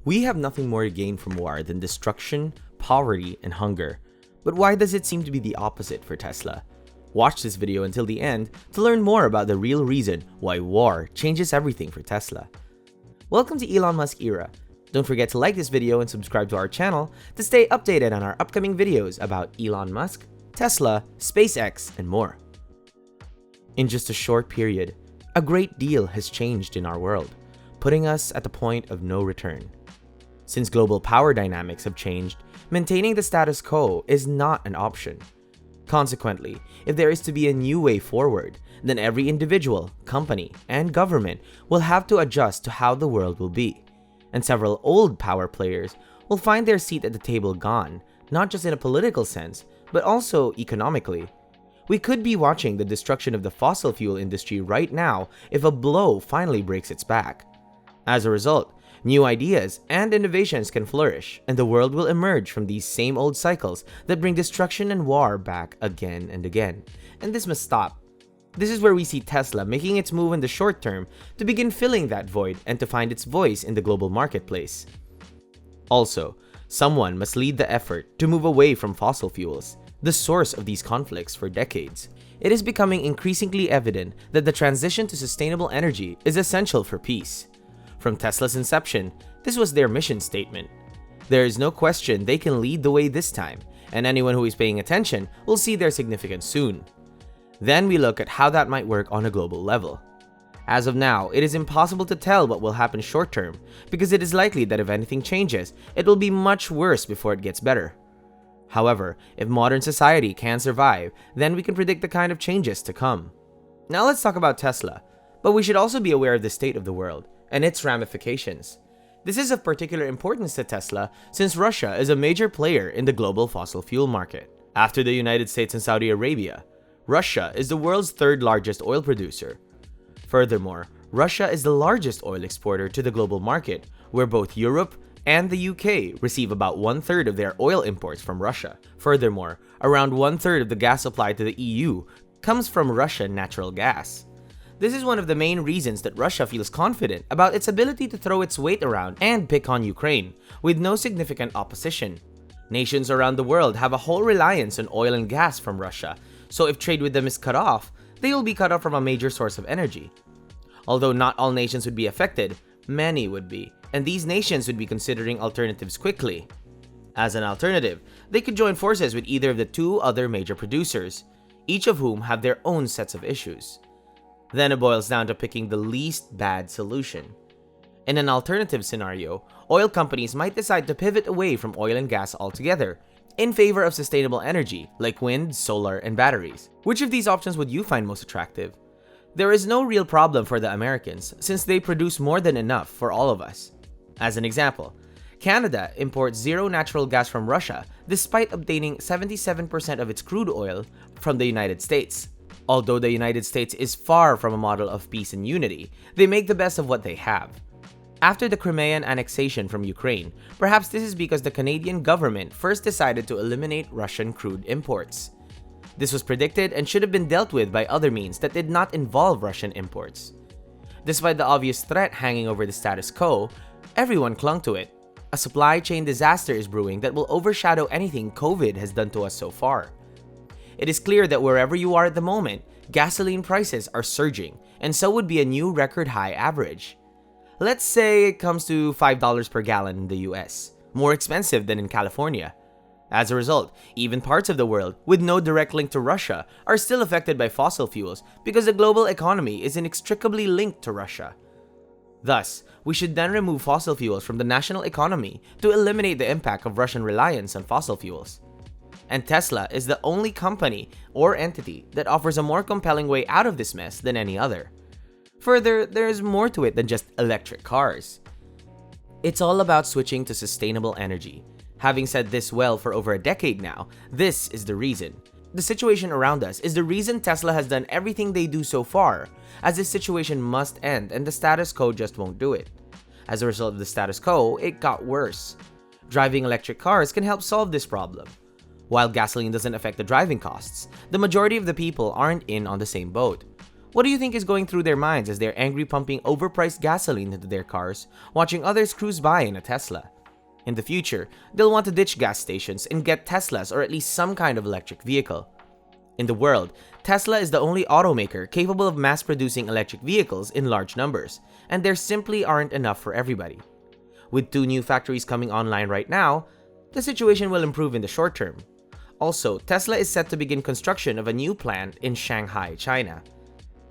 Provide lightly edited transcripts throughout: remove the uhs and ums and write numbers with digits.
We have nothing more to gain from war than destruction, poverty, and hunger. But why does it seem to be the opposite for Tesla? Watch this video until the end to learn more about the real reason why war changes everything for Tesla. Welcome to Elon Musk Era. Don't forget to like this video and subscribe to our channel to stay updated on our upcoming videos about Elon Musk, Tesla, SpaceX, and more. In just a short period, a great deal has changed in our world, putting us at the point of no return. Since global power dynamics have changed, maintaining the status quo is not an option. Consequently, if there is to be a new way forward, then every individual, company, and government will have to adjust to how the world will be. And several old power players will find their seat at the table gone, not just in a political sense, but also economically. We could be watching the destruction of the fossil fuel industry right now if a blow finally breaks its back. As a result, new ideas and innovations can flourish, and the world will emerge from these same old cycles that bring destruction and war back again and again. And this must stop. This is where we see Tesla making its move in the short term to begin filling that void and to find its voice in the global marketplace. Also, someone must lead the effort to move away from fossil fuels, the source of these conflicts for decades. It is becoming increasingly evident that the transition to sustainable energy is essential for peace. From Tesla's inception, this was their mission statement. There is no question they can lead the way this time, and anyone who is paying attention will see their significance soon. Then we look at how that might work on a global level. As of now, it is impossible to tell what will happen short term, because it is likely that if anything changes, it will be much worse before it gets better. However, if modern society can survive, then we can predict the kind of changes to come. Now let's talk about Tesla, but we should also be aware of the state of the world and its ramifications. This is of particular importance to Tesla since Russia is a major player in the global fossil fuel market. After the United States and Saudi Arabia, Russia is the world's third largest oil producer. Furthermore, Russia is the largest oil exporter to the global market, where both Europe and the UK receive about 1/3 of their oil imports from Russia. Furthermore, around 1/3 of the gas supply to the EU comes from Russian natural gas. This is one of the main reasons that Russia feels confident about its ability to throw its weight around and pick on Ukraine, with no significant opposition. Nations around the world have a whole reliance on oil and gas from Russia, so if trade with them is cut off, they will be cut off from a major source of energy. Although not all nations would be affected, many would be, and these nations would be considering alternatives quickly. As an alternative, they could join forces with either of the two other major producers, each of whom have their own sets of issues. Then it boils down to picking the least bad solution. In an alternative scenario, oil companies might decide to pivot away from oil and gas altogether, in favor of sustainable energy like wind, solar, and batteries. Which of these options would you find most attractive? There is no real problem for the Americans since they produce more than enough for all of us. As an example, Canada imports zero natural gas from Russia despite obtaining 77% of its crude oil from the United States. Although the United States is far from a model of peace and unity, they make the best of what they have. After the Crimean annexation from Ukraine, perhaps this is because the Canadian government first decided to eliminate Russian crude imports. This was predicted and should have been dealt with by other means that did not involve Russian imports. Despite the obvious threat hanging over the status quo, everyone clung to it. A supply chain disaster is brewing that will overshadow anything COVID has done to us so far. It is clear that wherever you are at the moment, gasoline prices are surging, and so would be a new record high average. Let's say it comes to $5 per gallon in the US, more expensive than in California. As a result, even parts of the world with no direct link to Russia are still affected by fossil fuels because the global economy is inextricably linked to Russia. Thus, we should then remove fossil fuels from the national economy to eliminate the impact of Russian reliance on fossil fuels. And Tesla is the only company or entity that offers a more compelling way out of this mess than any other. Further, there is more to it than just electric cars. It's all about switching to sustainable energy. Having said this well for over a decade now, this is the reason. The situation around us is the reason Tesla has done everything they do so far, as this situation must end and the status quo just won't do it. As a result of the status quo, it got worse. Driving electric cars can help solve this problem. While gasoline doesn't affect the driving costs, the majority of the people aren't in on the same boat. What do you think is going through their minds as they're angry pumping overpriced gasoline into their cars, watching others cruise by in a Tesla? In the future, they'll want to ditch gas stations and get Teslas or at least some kind of electric vehicle. In the world, Tesla is the only automaker capable of mass-producing electric vehicles in large numbers, and there simply aren't enough for everybody. With 2 new factories coming online right now, the situation will improve in the short term. Also, Tesla is set to begin construction of a new plant in Shanghai, China.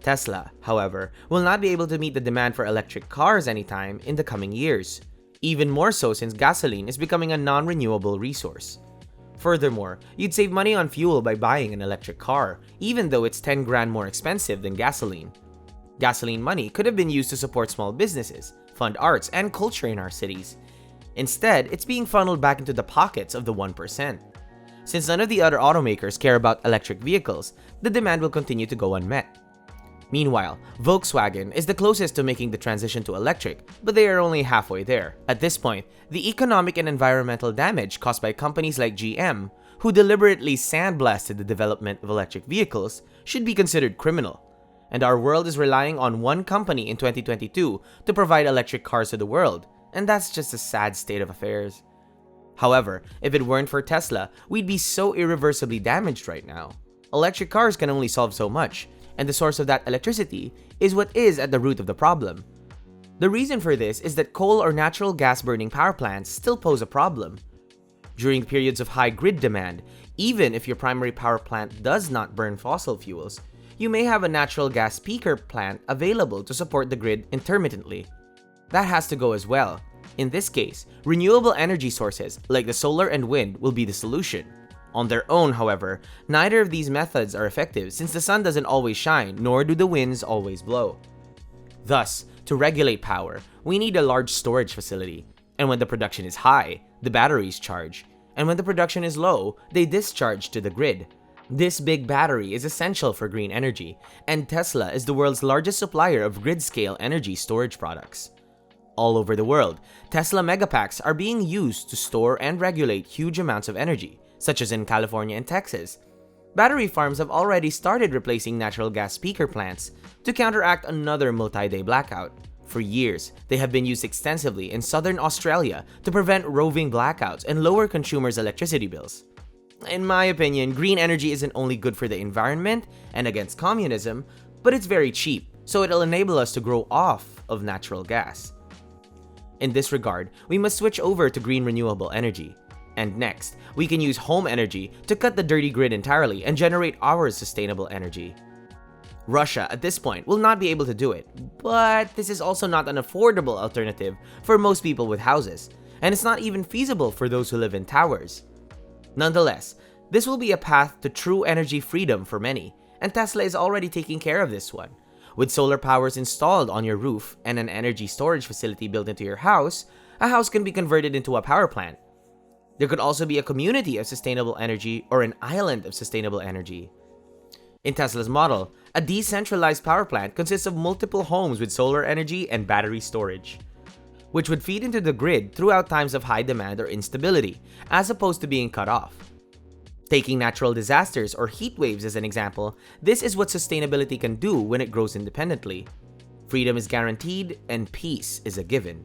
Tesla, however, will not be able to meet the demand for electric cars anytime in the coming years, even more so since gasoline is becoming a non-renewable resource. Furthermore, you'd save money on fuel by buying an electric car, even though it's 10 grand more expensive than gasoline. Gasoline money could have been used to support small businesses, fund arts and culture in our cities. Instead, it's being funneled back into the pockets of the 1%. Since none of the other automakers care about electric vehicles, the demand will continue to go unmet. Meanwhile, Volkswagen is the closest to making the transition to electric, but they are only halfway there. At this point, the economic and environmental damage caused by companies like GM, who deliberately sandblasted the development of electric vehicles, should be considered criminal. And our world is relying on one company in 2022 to provide electric cars to the world, and that's just a sad state of affairs. However, if it weren't for Tesla, we'd be so irreversibly damaged right now. Electric cars can only solve so much, and the source of that electricity is what is at the root of the problem. The reason for this is that coal or natural gas burning power plants still pose a problem. During periods of high grid demand, even if your primary power plant does not burn fossil fuels, you may have a natural gas peaker plant available to support the grid intermittently. That has to go as well. In this case, renewable energy sources like the solar and wind will be the solution. On their own, however, neither of these methods are effective since the sun doesn't always shine, nor do the winds always blow. Thus, to regulate power, we need a large storage facility, and when the production is high, the batteries charge, and when the production is low, they discharge to the grid. This big battery is essential for green energy, and Tesla is the world's largest supplier of grid-scale energy storage products. All over the world, Tesla megapacks are being used to store and regulate huge amounts of energy, such as in California and Texas. Battery farms have already started replacing natural gas peaker plants to counteract another multi-day blackout. For years, they have been used extensively in southern Australia to prevent roving blackouts and lower consumers' electricity bills. In my opinion, green energy isn't only good for the environment and against communism, but it's very cheap, so it'll enable us to grow off of natural gas. In this regard, we must switch over to green renewable energy. And next, we can use home energy to cut the dirty grid entirely and generate our sustainable energy. Russia, at this point, will not be able to do it, but this is also not an affordable alternative for most people with houses, and it's not even feasible for those who live in towers. Nonetheless, this will be a path to true energy freedom for many, and Tesla is already taking care of this one. With solar powers installed on your roof and an energy storage facility built into your house, a house can be converted into a power plant. There could also be a community of sustainable energy or an island of sustainable energy. In Tesla's model, a decentralized power plant consists of multiple homes with solar energy and battery storage, which would feed into the grid throughout times of high demand or instability, as opposed to being cut off. Taking natural disasters or heat waves as an example, this is what sustainability can do when it grows independently. Freedom is guaranteed and peace is a given.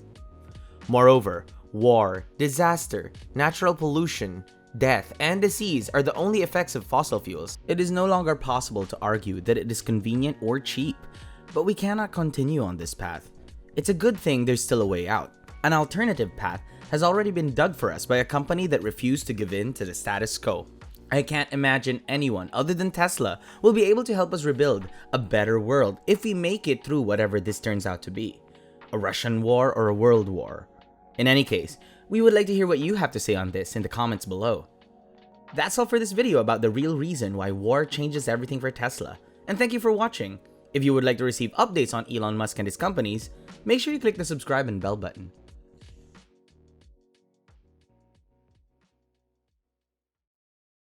Moreover, war, disaster, natural pollution, death, and disease are the only effects of fossil fuels. It is no longer possible to argue that it is convenient or cheap, but we cannot continue on this path. It's a good thing there's still a way out. An alternative path has already been dug for us by a company that refused to give in to the status quo. I can't imagine anyone other than Tesla will be able to help us rebuild a better world if we make it through whatever this turns out to be. A Russian war or a world war. In any case, we would like to hear what you have to say on this in the comments below. That's all for this video about the real reason why war changes everything for Tesla, and thank you for watching. If you would like to receive updates on Elon Musk and his companies, make sure you click the subscribe and bell button.